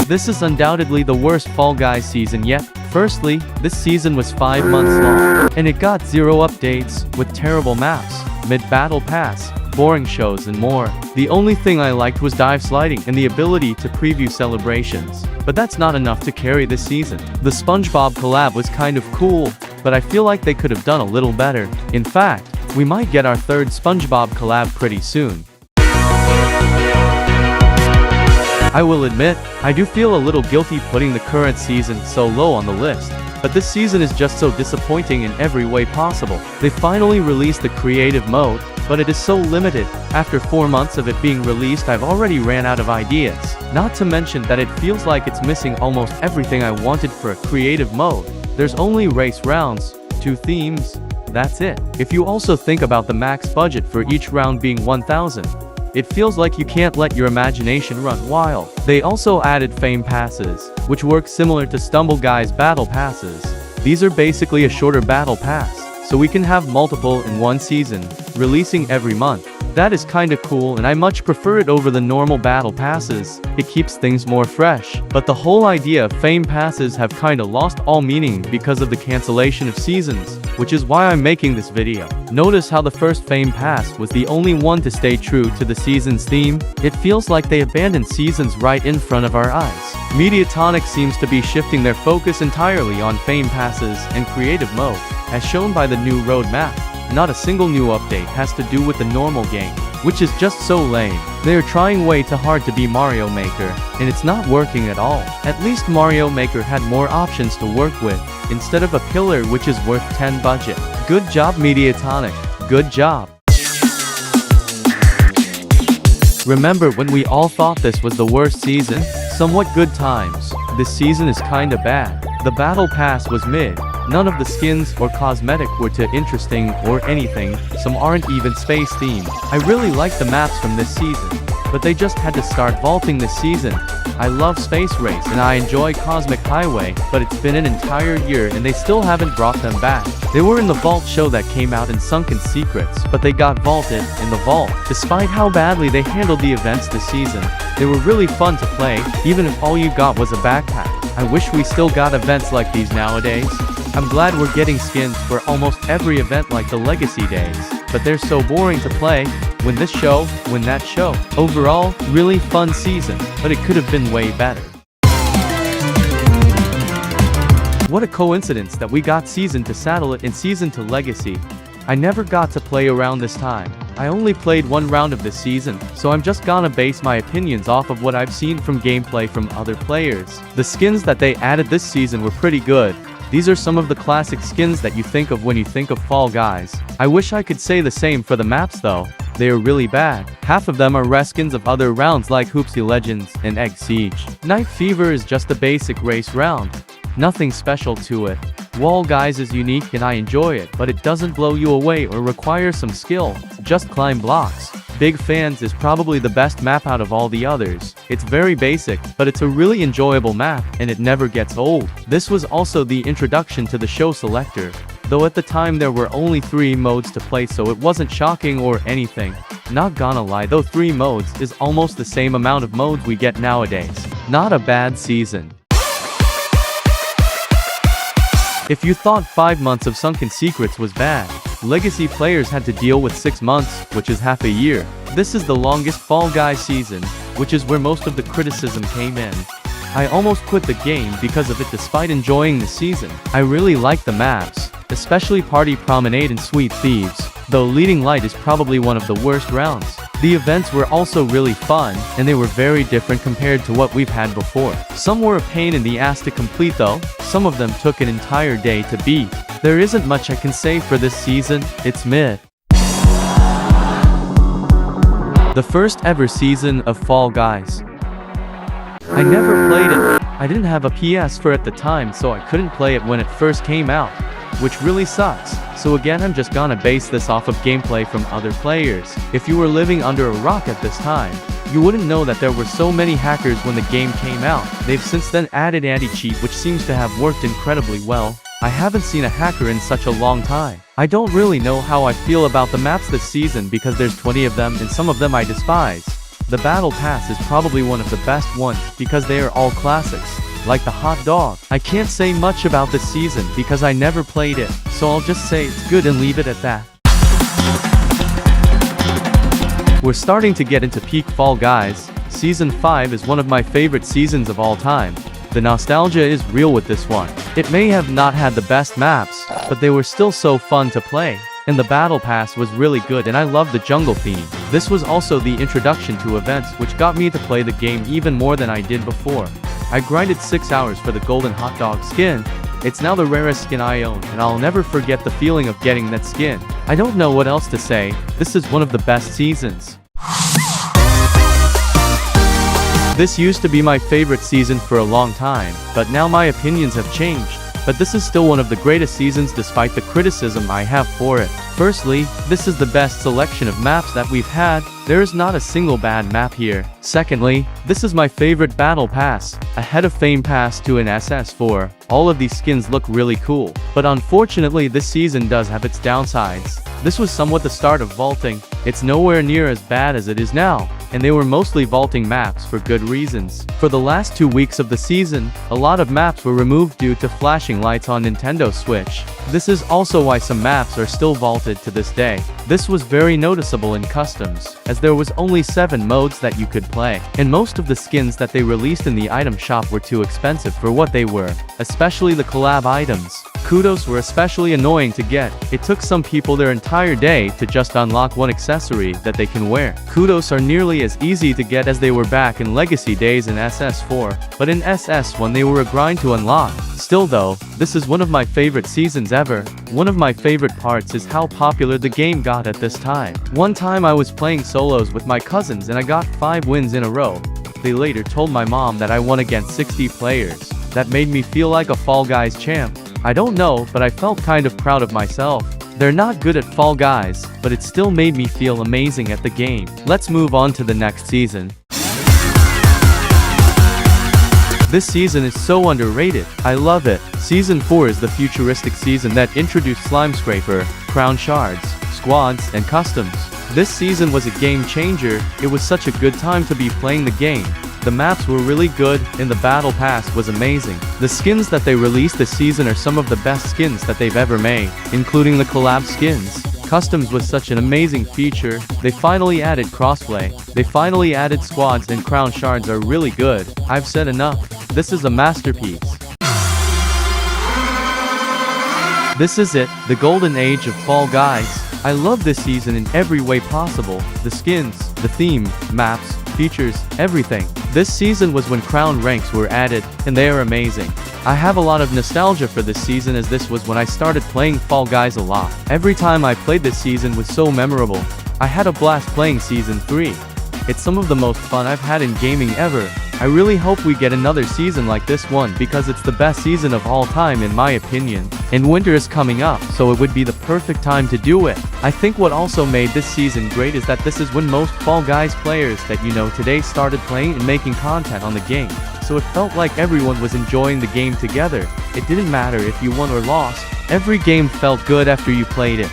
This is undoubtedly the worst Fall Guys season yet. Firstly, this season was 5 months long, and it got 0 updates, with terrible maps, mid-battle pass, boring shows and more. The only thing I liked was dive sliding and the ability to preview celebrations. But that's not enough to carry this season. The SpongeBob collab was kind of cool, but I feel like they could have done a little better. In fact, we might get our 3rd SpongeBob collab pretty soon. I will admit, I do feel a little guilty putting the current season so low on the list. But this season is just so disappointing in every way possible. They finally released the creative mode, but it is so limited. After 4 months of it being released, I've already ran out of ideas. Not to mention that it feels like it's missing almost everything I wanted for a creative mode. There's only race rounds, 2 themes, that's it. If you also think about the max budget for each round being 1,000, it feels like you can't let your imagination run wild. They also added fame passes, which work similar to Stumble Guys battle passes. These are basically a shorter battle pass, so we can have multiple in one season, releasing every month. That is kinda cool, and I much prefer it over the normal battle passes. It keeps things more fresh. But the whole idea of fame passes have kinda lost all meaning because of the cancellation of seasons, which is why I'm making this video. Notice how the first fame pass was the only one to stay true to the season's theme. It feels like they abandoned seasons right in front of our eyes. Mediatonic seems to be shifting their focus entirely on fame passes and creative mode, as shown by the new roadmap. Not a single new update has to do with the normal game, which is just so lame. They are trying way too hard to be Mario Maker, and it's not working at all. At least Mario Maker had more options to work with, instead of a pillar which is worth 10 budget. Good job Mediatonic, good job. Remember when we all thought this was the worst season? Somewhat good times. This season is kinda bad. The battle pass was mid. None of the skins or cosmetic were too interesting or anything, some aren't even space themed. I really like the maps from this season, but they just had to start vaulting this season. I love Space Race and I enjoy Cosmic Highway, but it's been an entire year and they still haven't brought them back. They were in the vault show that came out in Sunken Secrets, but they got vaulted in the vault. Despite how badly they handled the events this season, they were really fun to play, even if all you got was a backpack. I wish we still got events like these nowadays. I'm glad we're getting skins for almost every event like the Legacy days, but they're so boring to play. Win this show, win that show. Overall, really fun season, but it could have been way better. What a coincidence that we got season to Saddle It and season to Legacy. I never got to play around this time. I only played 1 round of this season, so I'm just gonna base my opinions off of what I've seen from gameplay from other players. The skins that they added this season were pretty good. These are some of the classic skins that you think of when you think of Fall Guys. I wish I could say the same for the maps though. They are really bad. Half of them are reskins of other rounds like Hoopsie Legends and Egg Siege. Night Fever is just a basic race round. Nothing special to it. Wall Guys is unique and I enjoy it, but it doesn't blow you away or require some skill. Just climb blocks. Big Fans is probably the best map out of all the others. It's very basic, but it's a really enjoyable map, and it never gets old. This was also the introduction to the show selector, though at the time there were only 3 modes to play, so it wasn't shocking or anything. Not gonna lie though, 3 modes is almost the same amount of modes we get nowadays. Not a bad season. If you thought 5 months of Sunken Secrets was bad, Legacy players had to deal with 6 months, which is half a year. This is the longest Fall Guys season, which is where most of the criticism came in. I almost quit the game because of it despite enjoying the season. I really like the maps, especially Party Promenade and Sweet Thieves, though Leading Light is probably one of the worst rounds. The events were also really fun, and they were very different compared to what we've had before. Some were a pain in the ass to complete though, some of them took an entire day to beat. There isn't much I can say for this season, it's mid. The first ever season of Fall Guys. I never played it. I didn't have a PS4 at the time, so I couldn't play it when it first came out, which really sucks. So again, I'm just gonna base this off of gameplay from other players. If you were living under a rock at this time, you wouldn't know that there were so many hackers when the game came out. They've since then added anti-cheat, which seems to have worked incredibly well. I haven't seen a hacker in such a long time. I don't really know how I feel about the maps this season because there's 20 of them and some of them I despise. The Battle Pass is probably one of the best ones because they are all classics, like the hot dog. I can't say much about this season because I never played it, so I'll just say it's good and leave it at that. We're starting to get into peak Fall Guys. Season 5 is one of my favorite seasons of all time. The nostalgia is real with this one. It may have not had the best maps, but they were still so fun to play. And the Battle Pass was really good and I love the jungle theme. This was also the introduction to events which got me to play the game even more than I did before. I grinded 6 hours for the golden hot dog skin. It's now the rarest skin I own and I'll never forget the feeling of getting that skin. I don't know what else to say, this is one of the best seasons. This used to be my favorite season for a long time, but now my opinions have changed. But this is still one of the greatest seasons despite the criticism I have for it. Firstly, this is the best selection of maps that we've had. There is not a single bad map here. Secondly, this is my favorite Battle Pass, a Head of Fame pass to an SS4. All of these skins look really cool, but unfortunately this season does have its downsides. This was somewhat the start of vaulting. It's nowhere near as bad as it is now, and they were mostly vaulting maps for good reasons. For the last 2 weeks of the season, a lot of maps were removed due to flashing lights on Nintendo Switch. This is also why some maps are still vaulted to this day. This was very noticeable in customs, as there was only 7 modes that you could play, and most of the skins that they released in the item shop were too expensive for what they were, especially the collab items. Kudos were especially annoying to get. It took some people their entire day to just unlock one accessory that they can wear. Kudos are nearly as easy to get as they were back in Legacy days in SS4, but in SS1 they were a grind to unlock. Still though, this is one of my favorite seasons ever. One of my favorite parts is how popular the game got at this time. One time I was playing solos with my cousins and I got 5 wins in a row. They later told my mom that I won against 60 players. That made me feel like a Fall Guys champ. I don't know, but I felt kind of proud of myself. They're not good at Fall Guys, but it still made me feel amazing at the game. Let's move on to the next season. This season is so underrated. I love it. Season 4 is the futuristic season that introduced Slime Scraper, Crown Shards, Squads, and Customs. This season was a game changer. It was such a good time to be playing the game. The maps were really good, and the Battle Pass was amazing. The skins that they released this season are some of the best skins that they've ever made, including the collab skins. Customs was such an amazing feature. They finally added crossplay. They finally added squads, and Crown Shards are really good. I've said enough. This is a masterpiece. This is it, the golden age of Fall Guys. I love this season in every way possible. The skins, the theme, maps, features, everything. This season was when crown ranks were added, and they are amazing. I have a lot of nostalgia for this season as this was when I started playing Fall Guys a lot. Every time I played this season was so memorable. I had a blast playing Season 3. It's some of the most fun I've had in gaming ever. I really hope we get another season like this one because it's the best season of all time in my opinion. And winter is coming up, so it would be the perfect time to do it. I think what also made this season great is that this is when most Fall Guys players that you know today started playing and making content on the game. So it felt like everyone was enjoying the game together. It didn't matter if you won or lost. Every game felt good after you played it.